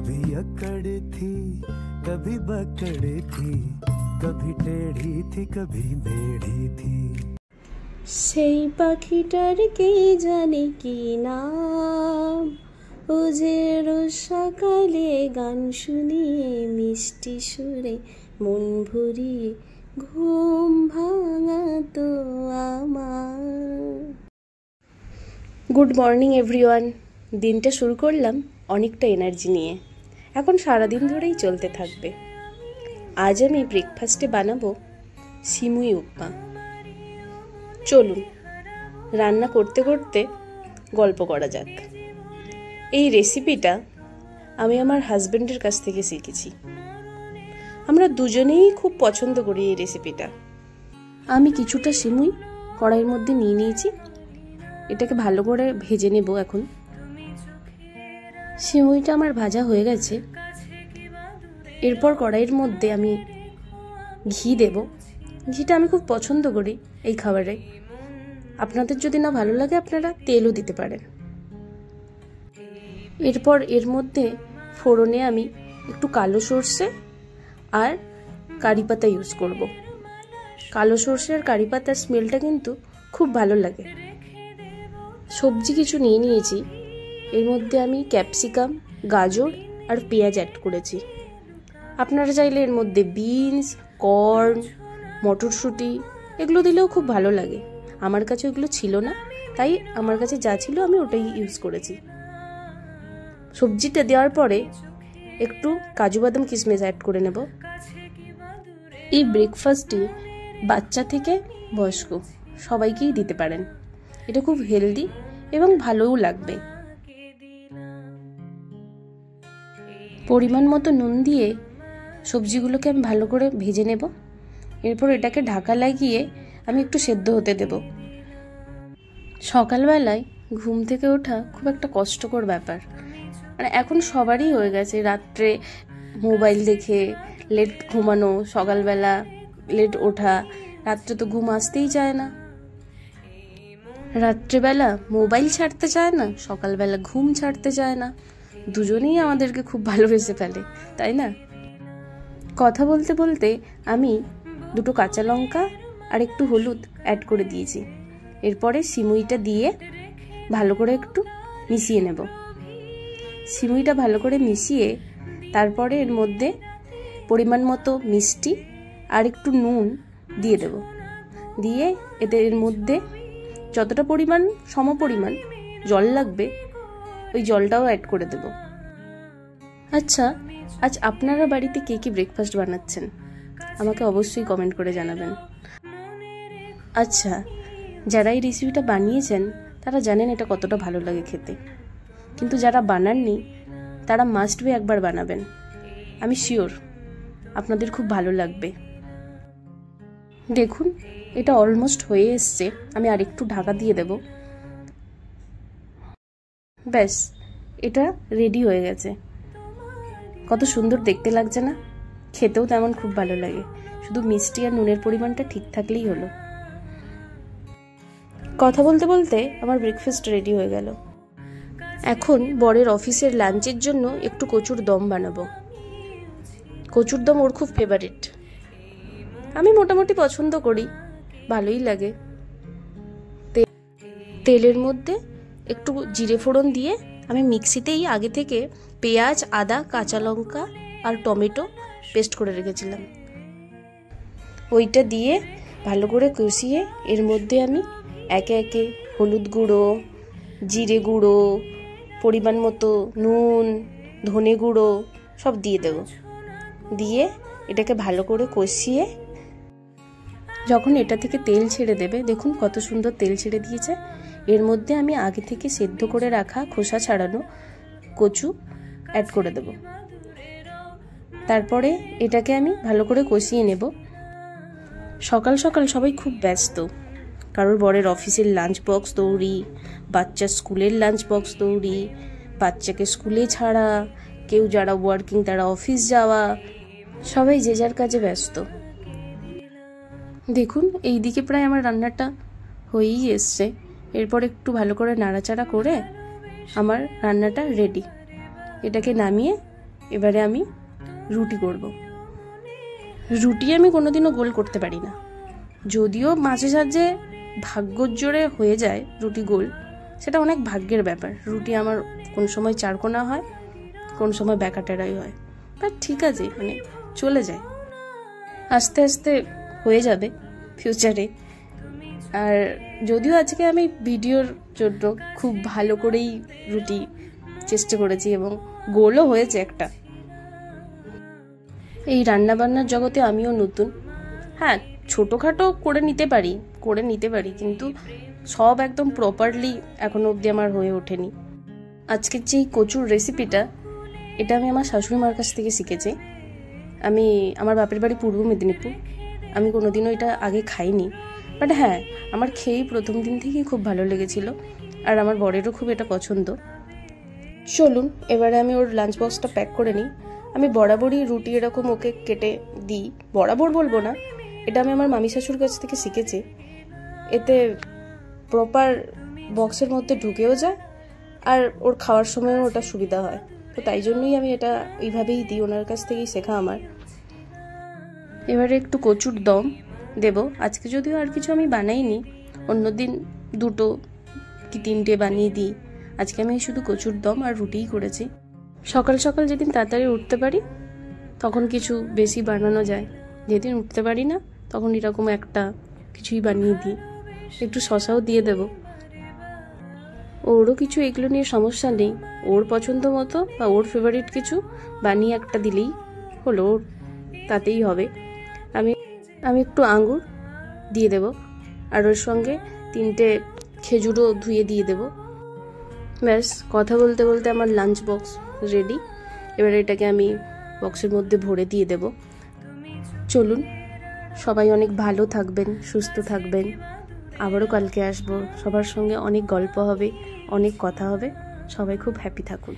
कभी अकड़ थी कभी बकड़ थी कभी टेढ़ी थी कभी मेढ़ी थी সেই পাখিটার কে জানে কি নাম উজের সকালে গান শুনিয়ে মিষ্টি সুরে মন ভরিয়ে ঘুম ভাঙাতো আমার। Good morning everyone. দিনটা শুরু করলাম অনেকটা এনার্জি নিয়ে, এখন সারাদিন ধরেই চলতে থাকবে। আজ আমি ব্রেকফাস্টে বানাবো সিমুই উপমা। চলুন রান্না করতে করতে গল্প করা যাক। এই রেসিপিটা আমি আমার হাজব্যান্ডের কাছ থেকে শিখেছি। আমরা দুজনেই খুব পছন্দ করি এই রেসিপিটা। আমি কিছুটা সিমুই কড়াইয়ের মধ্যে নিয়ে নিয়েছি, এটাকে ভালো করে ভেজে নেব। এখন সিমুইটা আমার ভাজা হয়ে গেছে। এরপর কড়াইয়ের মধ্যে আমি ঘি দেব। ঘিটা আমি খুব পছন্দ করি এই খাবারে। আপনাদের যদি না ভালো লাগে আপনারা তেলও দিতে পারেন। এরপর এর মধ্যে ফোড়নে আমি একটু কালো সর্ষে আর কারি পাতা ইউজ করব। কালো সর্ষে আর কারি পাতার স্মেলটা কিন্তু খুব ভালো লাগে। সবজি কিছু নিয়ে নিয়েছি, এর মধ্যে আমি ক্যাপসিকাম, গাজর আর পেঁয়াজ অ্যাড করেছি। আপনারা চাইলে এর মধ্যে বিনস, কর্ন, মটরশুঁটি এগুলো দিলেও খুব ভালো লাগে। আমার কাছে ওগুলো ছিল না, তাই আমার কাছে যা ছিল আমি ওটাই ইউজ করেছি। সবজিটা দেওয়ার পরে একটু কাজু বাদাম কিশমিশ অ্যাড করে নেব। এই ব্রেকফাস্টে বাচ্চা থেকে বয়স্ক সবাইকেই দিতে পারেন। এটা খুব হেলদি এবং ভালোও লাগবে। পরিমাণ মতো নুন দিয়ে সবজিগুলোকে আমি ভালো করে ভেজে নেব। এরপর এটাকে ঢাকা লাগিয়ে আমি একটু সেদ্ধ হতে দেব। সকালবেলায় ঘুম থেকে ওঠা খুব একটা কষ্টকর ব্যাপার, মানে এখন সবারই হয়ে গেছে। রাত্রে মোবাইল দেখে লেট ঘুমানো, সকালবেলা লেট ওঠা, রাত্রে তো ঘুম আসতেই চায় না। রাত্রেবেলা মোবাইল ছাড়তে চায় না, সকালবেলা ঘুম ছাড়তে চায় না। দুজনেই আমাদেরকে খুব ভালোবেসে ফেলে, তাই না? কথা বলতে বলতে আমি দুটো কাঁচা লঙ্কা আর একটু হলুদ অ্যাড করে দিয়েছি। এরপরে সিমুইটা দিয়ে ভালো করে একটু মিশিয়ে নেব। সিমুইটা ভালো করে মিশিয়ে তারপরে এর মধ্যে পরিমাণ মতো মিষ্টি আর একটু নুন দিয়ে দেব। দিয়ে এর মধ্যে যতটা পরিমাণ সমপরিমাণ জল লাগবে ওই জলটাও অ্যাড করে দেব। আচ্ছা, আজ আপনারা বাড়িতে কে কি ব্রেকফাস্ট বানাচ্ছেন আমাকে অবশ্যই কমেন্ট করে জানাবেন। আচ্ছা, যারা এই রেসিপিটা বানিয়েছেন তারা জানেন এটা কতটা ভালো লাগে খেতে, কিন্তু যারা বানাননি তারা মাস্ট বি একবার বানাবেন। আমি শিওর আপনাদের খুব ভালো লাগবে। দেখুন এটা অলমোস্ট হয়ে এসছে, আমি আর একটু ঢাকা দিয়ে দেব। ব্যাস, এটা রেডি হয়ে গেছে। কত সুন্দর দেখতে লাগছে না? খেতেও তেমন খুব ভালো লাগে, শুধু মিষ্টি আর নুনের পরিমাণটা ঠিক থাকলেই হলো। কথা বলতে বলতে আমার ব্রেকফাস্ট রেডি হয়ে গেল। এখন বরের অফিসের লাঞ্চের জন্য একটু কচুর দম বানাবো। কচুর দম ওর খুব ফেভারিট, আমি মোটামুটি পছন্দ করি, ভালোই লাগে। তেলের মধ্যে একটু জিরে ফোড়ন দিয়ে আমি মিক্সিতেই আগে থেকে পেঁয়াজ, আদা, কাঁচা লঙ্কা আর টমেটো পেস্ট করে রেখেছিলাম, ওইটা দিয়ে ভালো করে কষিয়ে এর মধ্যে আমি একে একে হলুদ গুঁড়ো, জিরে গুঁড়ো, পরিমাণ মতো নুন, ধনে গুঁড়ো সব দিয়ে দেব। দিয়ে এটাকে ভালো করে কষিয়ে যখন এটা থেকে তেল ছেড়ে দেবে, দেখুন কত সুন্দর তেল ছেড়ে দিয়েছে, এর মধ্যে আমি আগে থেকে সেদ্ধ করে রাখা খোসা ছাড়ানো কচু অ্যাড করে দেব। তারপরে এটাকে আমি ভালো করে কষিয়ে নেব। সকাল সকাল সবাই খুব ব্যস্ত, কারোর বরের অফিসের লাঞ্চ বক্স তৈরি, বাচ্চার স্কুলের লাঞ্চ বক্স তৈরি, বাচ্চাকে স্কুলে ছাড়া, কেউ যারা ওয়ার্কিং তারা অফিস যাওয়া, সবাই যে যার কাজে ব্যস্ত। দেখুন এইদিকে প্রায় আমার রান্নাটা হয়েই এসছে। এরপর একটু ভালো করে নাড়াচাড়া করে আমার রান্নাটা রেডি। এটাকে নামিয়ে এবারে আমি রুটি করব। রুটি আমি কোনোদিনও গোল করতে পারি না, যদিও মাঝে সাঝে ভাগ্যর জোরে হয়ে যায় রুটি গোল, সেটা অনেক ভাগ্যের ব্যাপার। রুটি আমার কোন সময় চারকোনা হয়, কোন সময় ব্যাকাটেরাই হয়, বাট ঠিক আছে, মানে চলে যায়, আস্তে আস্তে হয়ে যাবে ফিউচারে। আর যদিও আজকে আমি ভিডিওর জন্য খুব ভালো করেই রুটি চেষ্টা করেছি এবং গোলও হয়েছে একটা। এই রান্নাবান্নার জগতে আমিও নতুন। হ্যাঁ, ছোটোখাটো করে নিতে পারি, কিন্তু সব একদম প্রপারলি এখনো অবধি আমার হয়ে ওঠেনি। আজকের যে কচুর রেসিপিটা, এটা আমি আমার শাশুড়ি মার কাছ থেকে শিখেছি। আমার বাপের বাড়ি পূর্ব মেদিনীপুর, আমি কোনোদিনও এটা আগে খাইনি, বাট হ্যাঁ, আমার খেয়েই প্রথম দিন থেকেই খুব ভালো লেগেছিল, আর আমার বরেরও খুব এটা পছন্দ। চলুন এবারে আমি ওর লাঞ্চ বক্সটা প্যাক করে নিই। আমি বরাবরই রুটি এরকম ওকে কেটে দিই, বরাবর বলবো না, এটা আমি আমার মামি শাশুর কাছ থেকে শিখেছি। এতে প্রপার বক্সের মধ্যে ঢুকেও যায়, আর ওর খাওয়ার সময়ও ওটা সুবিধা হয়। তো তাই জন্যই আমি এটা এইভাবেই দিই, ওনার কাছ থেকেই শেখা আমার। এবারে একটু কচুর দম দেব। আজকে যদিও আর কিছু আমি বানাইনি, অন্যদিন 2 কি 3টে বানিয়ে দিই, আজকে আমি শুধু কচুর দম আর রুটিই করেছি। সকাল সকাল যেদিন তাড়াতাড়ি উঠতে পারি তখন কিছু বেশি বানানো যায়, যেদিন উঠতে পারি না তখন এরকম একটা কিছুই বানিয়ে দিই, একটু শশাও দিয়ে দেব। ওরও কিছু এগুলো নিয়ে সমস্যা নেই, ওর পছন্দ মতো বা ওর ফেভারিট কিছু বানিয়ে একটা দিলেই হলো, ওর তাতেই হবে। আমি একটু আঙ্গুর দিয়ে দেব, আর ওর সঙ্গে 3টে খেজুরও ধুয়ে দিয়ে দেব। ব্যাস, কথা বলতে বলতে আমার লাঞ্চ বক্স রেডি। এবারে এটাকে আমি বক্সের মধ্যে ভরে দিয়ে দেব। চলুন, সবাই অনেক ভালো থাকবেন, সুস্থ থাকবেন। আবারও কালকে আসবো, সবার সঙ্গে অনেক গল্প হবে, অনেক কথা হবে। সবাই খুব হ্যাপি থাকুন।